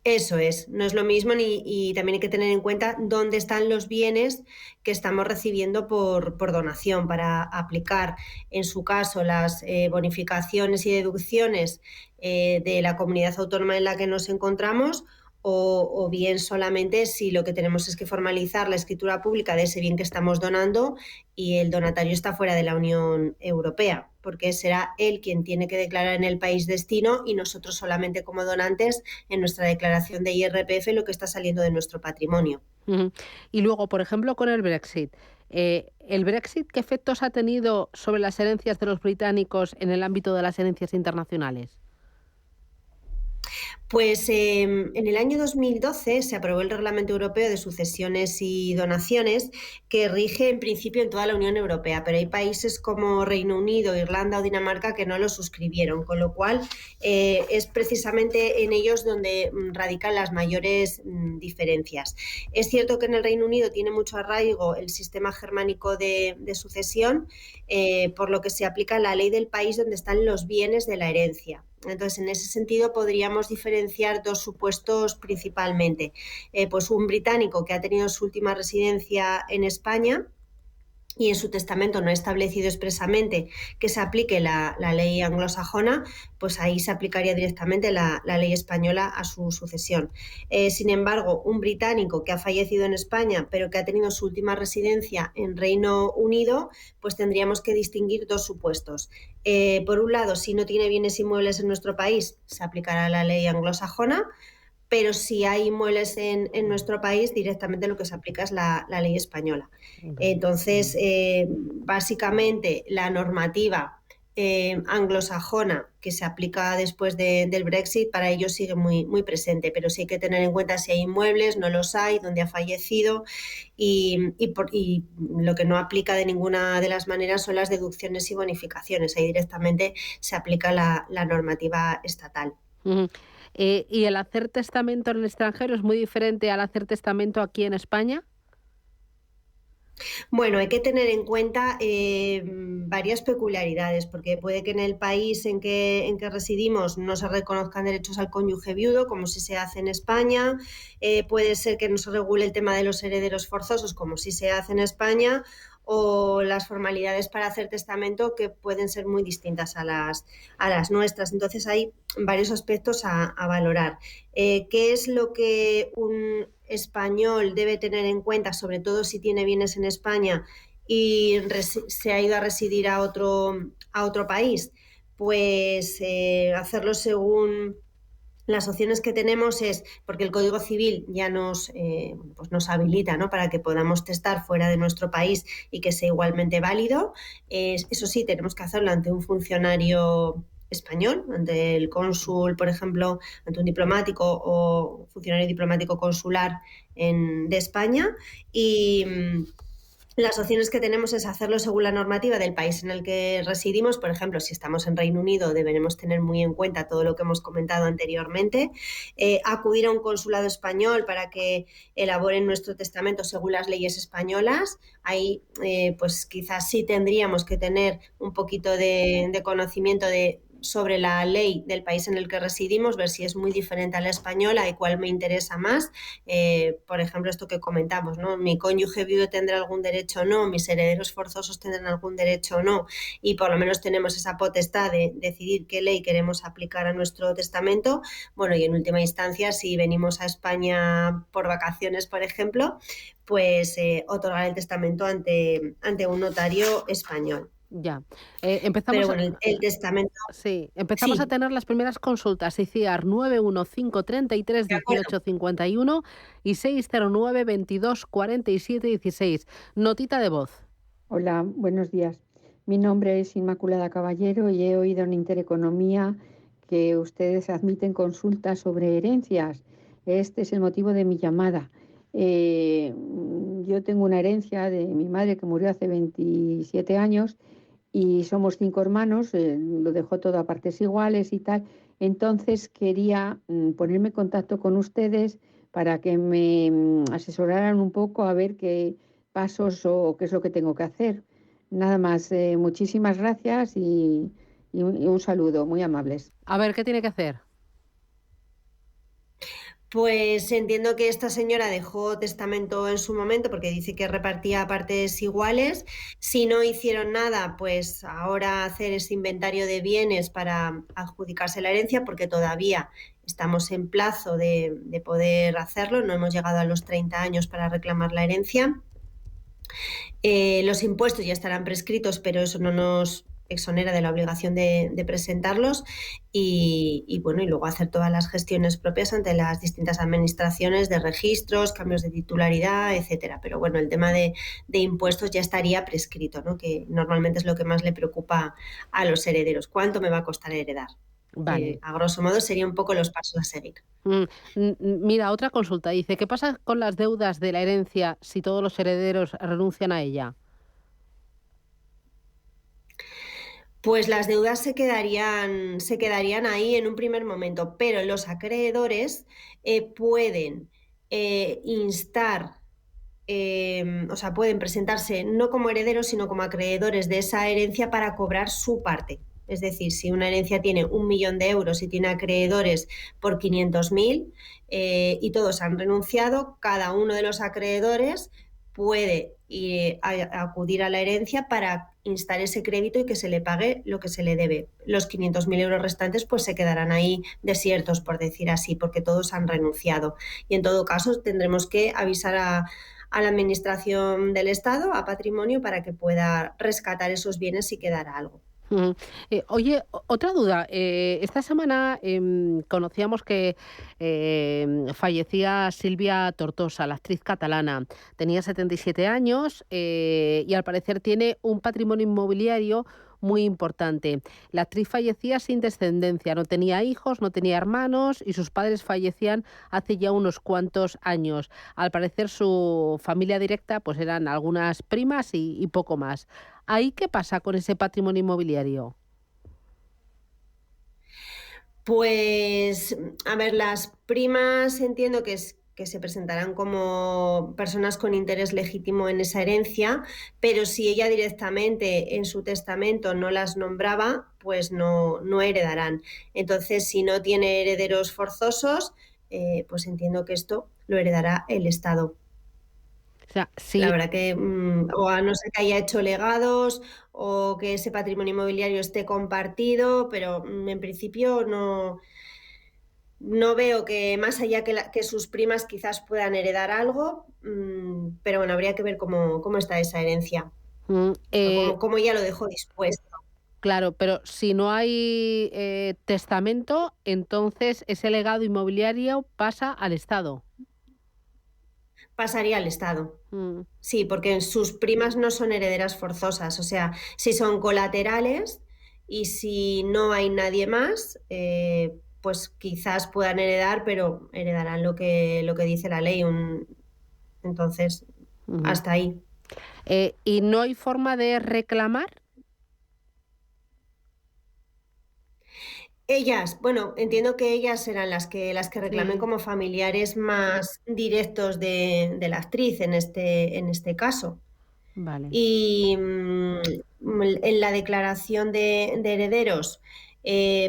Eso es, no es lo mismo, y también hay que tener en cuenta dónde están los bienes que estamos recibiendo por donación para aplicar, en su caso, las bonificaciones y deducciones de la comunidad autónoma en la que nos encontramos, o bien solamente si lo que tenemos es que formalizar la escritura pública de ese bien que estamos donando y el donatario está fuera de la Unión Europea, porque será él quien tiene que declarar en el país destino y nosotros solamente como donantes en nuestra declaración de IRPF lo que está saliendo de nuestro patrimonio. Uh-huh. Y luego, por ejemplo, con el Brexit. ¿El Brexit qué efectos ha tenido sobre las herencias de los británicos en el ámbito de las herencias internacionales? Pues en el año 2012 se aprobó el Reglamento Europeo de Sucesiones y Donaciones, que rige en principio en toda la Unión Europea, pero hay países como Reino Unido, Irlanda o Dinamarca que no lo suscribieron, con lo cual es precisamente en ellos donde radican las mayores diferencias. Es cierto que en el Reino Unido tiene mucho arraigo el sistema germánico de sucesión, por lo que se aplica la ley del país donde están los bienes de la herencia. Entonces, en ese sentido, podríamos diferenciar dos supuestos principalmente. Pues un británico que ha tenido su última residencia en España y en su testamento no ha establecido expresamente que se aplique la ley anglosajona, pues ahí se aplicaría directamente la ley española a su sucesión. Sin embargo, un británico que ha fallecido en España, pero que ha tenido su última residencia en Reino Unido, pues tendríamos que distinguir dos supuestos. Por un lado, si no tiene bienes inmuebles en nuestro país, se aplicará la ley anglosajona, pero si hay inmuebles en nuestro país, directamente lo que se aplica es la ley española. Entonces, básicamente, la normativa anglosajona que se aplica después del Brexit, para ellos sigue muy, muy presente, pero sí hay que tener en cuenta si hay inmuebles, no los hay, dónde ha fallecido, y lo que no aplica de ninguna de las maneras son las deducciones y bonificaciones. Ahí directamente se aplica la normativa estatal. Uh-huh. ¿Y el hacer testamento en el extranjero es muy diferente al hacer testamento aquí en España? Bueno, hay que tener en cuenta varias peculiaridades, porque puede que en el país en que residimos no se reconozcan derechos al cónyuge viudo, como si se hace en España. Puede ser que no se regule el tema de los herederos forzosos, como si se hace en España, o las formalidades para hacer testamento, que pueden ser muy distintas a las nuestras. Entonces hay varios aspectos a valorar. ¿Qué es lo que un español debe tener en cuenta, sobre todo si tiene bienes en España y se ha ido a residir a otro país? Pues hacerlo según las opciones que tenemos es, porque el Código Civil ya nos habilita, ¿no?, para que podamos testar fuera de nuestro país y que sea igualmente válido. Eso sí, tenemos que hacerlo ante un funcionario español, ante el cónsul, por ejemplo, ante un diplomático o funcionario diplomático consular de España, y las opciones que tenemos es hacerlo según la normativa del país en el que residimos. Por ejemplo, si estamos en Reino Unido, deberemos tener muy en cuenta todo lo que hemos comentado anteriormente. Acudir a un consulado español para que elaboren nuestro testamento según las leyes españolas. Ahí, pues quizás sí tendríamos que tener un poquito de conocimiento sobre la ley del país en el que residimos, ver si es muy diferente a la española y cuál me interesa más. Por ejemplo, esto que comentamos, ¿no? ¿Mi cónyuge viudo tendrá algún derecho o no? ¿Mis herederos forzosos tendrán algún derecho o no? Y por lo menos tenemos esa potestad de decidir qué ley queremos aplicar a nuestro testamento. Bueno, y en última instancia, si venimos a España por vacaciones, por ejemplo, pues otorgar el testamento ante un notario español. Ya. Empezamos. Pero bueno, el testamento. Sí, empezamos a tener las primeras consultas. ICIAR 915331851 y 609 22 47 16. Notita de voz. Hola, buenos días. Mi nombre es Inmaculada Caballero y he oído en Intereconomía que ustedes admiten consultas sobre herencias. Este es el motivo de mi llamada. Yo tengo una herencia de mi madre que murió hace 27 años y somos 5 hermanos, lo dejó todo a partes iguales y tal. Entonces quería ponerme en contacto con ustedes para que me asesoraran un poco a ver qué pasos o qué es lo que tengo que hacer. Nada más, muchísimas gracias y un saludo, muy amables. A ver, ¿qué tiene que hacer? Pues entiendo que esta señora dejó testamento en su momento porque dice que repartía a partes iguales. Si no hicieron nada, pues ahora hacer ese inventario de bienes para adjudicarse la herencia, porque todavía estamos en plazo de poder hacerlo. No hemos llegado a los 30 años para reclamar la herencia. Los impuestos ya estarán prescritos, pero eso no nos exonera de la obligación de presentarlos y bueno, y luego hacer todas las gestiones propias ante las distintas administraciones de registros, cambios de titularidad, etcétera. Pero bueno, el tema de impuestos ya estaría prescrito, ¿no?, que normalmente es lo que más le preocupa a los herederos. ¿Cuánto me va a costar heredar? Vale. A grosso modo serían un poco los pasos a seguir. Mira, otra consulta. Dice, ¿qué pasa con las deudas de la herencia si todos los herederos renuncian a ella? Pues las deudas se quedarían ahí en un primer momento, pero los acreedores pueden instar, o sea, pueden presentarse no como herederos, sino como acreedores de esa herencia para cobrar su parte. Es decir, si una herencia tiene 1 millón de euros y tiene acreedores por 500.000 y todos han renunciado, cada uno de los acreedores puede acudir a la herencia para instar ese crédito y que se le pague lo que se le debe. Los 500.000 euros restantes pues se quedarán ahí desiertos, por decir así, porque todos han renunciado. Y en todo caso tendremos que avisar a la Administración del Estado, a Patrimonio, para que pueda rescatar esos bienes si quedara algo. Oye, otra duda. Esta semana conocíamos que fallecía Sílvia Tortosa, la actriz catalana. Tenía 77 años y al parecer tiene un patrimonio inmobiliario muy importante. La actriz fallecía sin descendencia, no tenía hijos, no tenía hermanos y sus padres fallecían hace ya unos cuantos años. Al parecer su familia directa pues eran algunas primas y poco más. ¿Ahí qué pasa con ese patrimonio inmobiliario? Pues, a ver, las primas entiendo que se presentarán como personas con interés legítimo en esa herencia, pero si ella directamente en su testamento no las nombraba, pues no heredarán. Entonces, si no tiene herederos forzosos, pues entiendo que esto lo heredará el Estado. O sea, sí. La verdad que, o a no ser que haya hecho legados o que ese patrimonio inmobiliario esté compartido, pero en principio no veo que más allá que sus primas quizás puedan heredar algo, pero bueno, habría que ver cómo está esa herencia, cómo ya lo dejó dispuesto. Claro, pero si no hay testamento, entonces ese legado inmobiliario pasa al Estado. Pasaría al Estado. Sí, porque sus primas no son herederas forzosas, o sea, si son colaterales y si no hay nadie más, pues quizás puedan heredar, pero heredarán lo que dice la ley. Entonces, hasta ahí. ¿Y no hay forma de reclamar? Ellas, bueno, entiendo que ellas serán las que reclamen como familiares más directos de la actriz en este caso. Vale. Y en la declaración de herederos,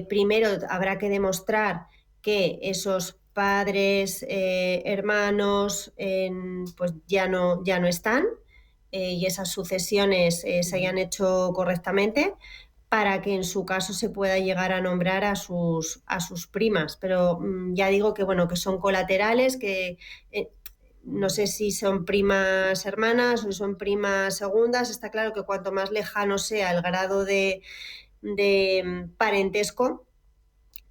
primero habrá que demostrar que esos padres, hermanos, pues ya no están y esas sucesiones se hayan hecho correctamente, para que en su caso se pueda llegar a nombrar a sus primas. Pero ya digo que bueno, que son colaterales, que no sé si son primas hermanas o son primas segundas. Está claro que cuanto más lejano sea el grado de parentesco,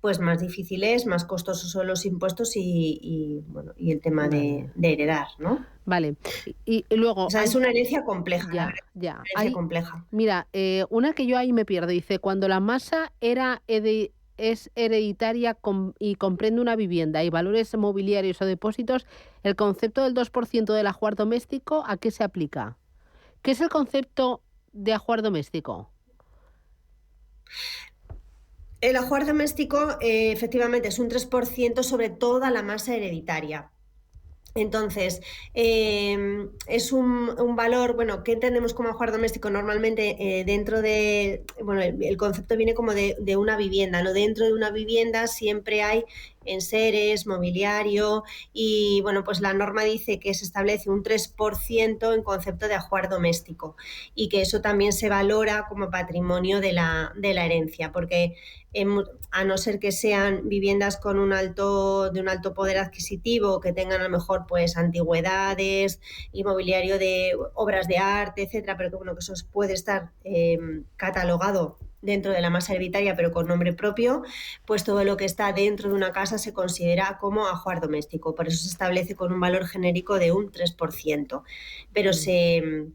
pues más difícil es, más costosos son los impuestos y el tema de heredar, ¿no? Vale. Y luego... O sea, es una herencia compleja. Ya. Compleja. Mira, una que yo ahí me pierdo. Dice, cuando la masa es hereditaria y comprende una vivienda y valores mobiliarios o depósitos, ¿el concepto del 2% del ajuar doméstico a qué se aplica? ¿Qué es el concepto de ajuar doméstico? El ajuar doméstico efectivamente es un 3% sobre toda la masa hereditaria. Entonces, es un valor, bueno, ¿qué entendemos como ajuar doméstico? Normalmente dentro de, bueno, el concepto viene como de una vivienda, ¿no? Dentro de una vivienda siempre hay enseres, mobiliario y, bueno, pues la norma dice que se establece un 3% en concepto de ajuar doméstico y que eso también se valora como patrimonio de la herencia, porque a no ser que sean viviendas con de un alto poder adquisitivo, que tengan a lo mejor pues antigüedades, inmobiliario de obras de arte, etcétera, pero que bueno, que eso puede estar catalogado dentro de la masa hereditaria pero con nombre propio, pues todo lo que está dentro de una casa se considera como ajuar doméstico. Por eso se establece con un valor genérico de un 3%, pero se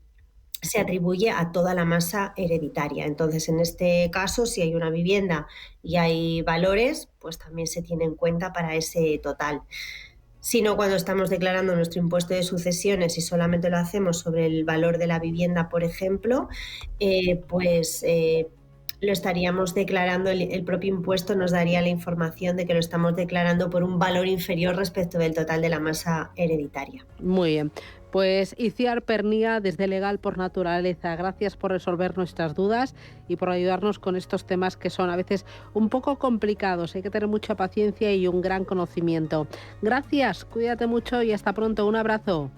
atribuye a toda la masa hereditaria. Entonces, en este caso, si hay una vivienda y hay valores, pues también se tiene en cuenta para ese total. Si no, cuando estamos declarando nuestro impuesto de sucesiones y solamente lo hacemos sobre el valor de la vivienda, por ejemplo, lo estaríamos declarando, el propio impuesto nos daría la información de que lo estamos declarando por un valor inferior respecto del total de la masa hereditaria. Muy bien. Pues Itziar Pernia, desde Legal por Naturaleza, gracias por resolver nuestras dudas y por ayudarnos con estos temas que son a veces un poco complicados. Hay que tener mucha paciencia y un gran conocimiento. Gracias, cuídate mucho y hasta pronto. Un abrazo.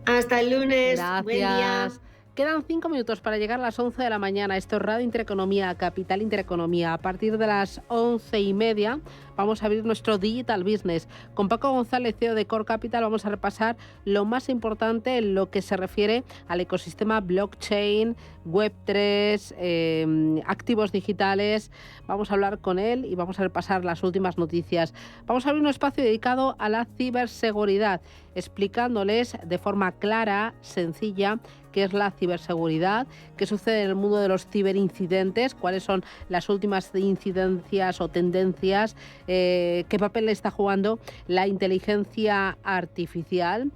Hasta el lunes. Gracias. Buen día. Quedan 5 minutos para llegar a las 11 de la mañana. Esto es Radio Intereconomía, Capital Intereconomía. A partir de las 11:30 vamos a abrir nuestro Digital Business. Con Paco González, CEO de Core Capital, vamos a repasar lo más importante en lo que se refiere al ecosistema blockchain, Web3, activos digitales. Vamos a hablar con él y vamos a repasar las últimas noticias. Vamos a abrir un espacio dedicado a la ciberseguridad, explicándoles de forma clara, sencilla, qué es la ciberseguridad, qué sucede en el mundo de los ciberincidentes, cuáles son las últimas incidencias o tendencias, qué papel le está jugando la inteligencia artificial,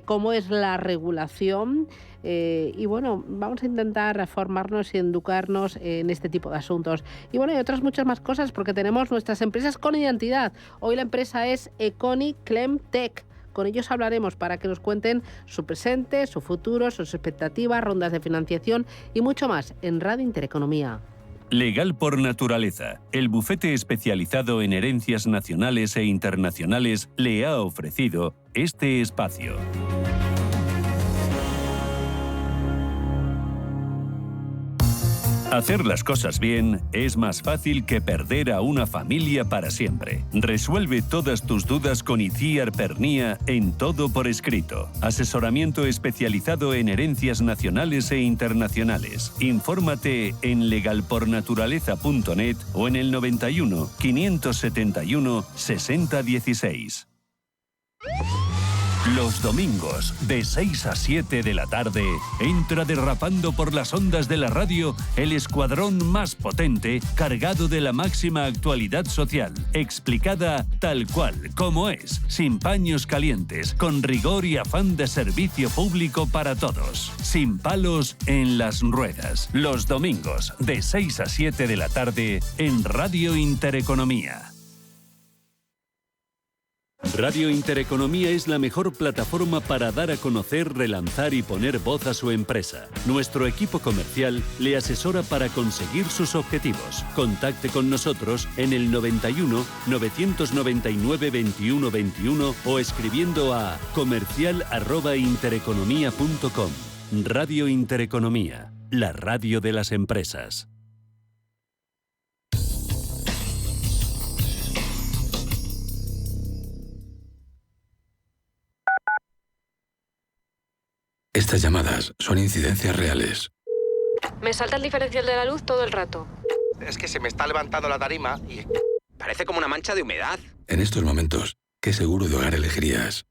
cómo es la regulación. Y bueno, vamos a intentar formarnos y educarnos en este tipo de asuntos. Y bueno, y otras muchas más cosas, porque tenemos nuestras empresas con identidad. Hoy la empresa es Econi Clemtech. Con ellos hablaremos para que nos cuenten su presente, su futuro, sus expectativas, rondas de financiación y mucho más en Radio Intereconomía. Legal por Naturaleza, el bufete especializado en herencias nacionales e internacionales, le ha ofrecido este espacio. Hacer las cosas bien es más fácil que perder a una familia para siempre. Resuelve todas tus dudas con Itziar Pernia en Todo por Escrito. Asesoramiento especializado en herencias nacionales e internacionales. Infórmate en legalpornaturaleza.net o en el 91 571 6016. Los domingos, de 6 a 7 de la tarde, entra derrapando por las ondas de la radio el escuadrón más potente, cargado de la máxima actualidad social, explicada tal cual, como es, sin paños calientes, con rigor y afán de servicio público para todos. Sin palos en las ruedas. Los domingos, de 6 a 7 de la tarde, en Radio Intereconomía. Radio Intereconomía es la mejor plataforma para dar a conocer, relanzar y poner voz a su empresa. Nuestro equipo comercial le asesora para conseguir sus objetivos. Contacte con nosotros en el 91 999 21 21 o escribiendo a comercial@intereconomia.com. Radio Intereconomía, la radio de las empresas. Estas llamadas son incidencias reales. Me salta el diferencial de la luz todo el rato. Es que se me está levantando la tarima y parece como una mancha de humedad. En estos momentos, ¿qué seguro de hogar elegirías?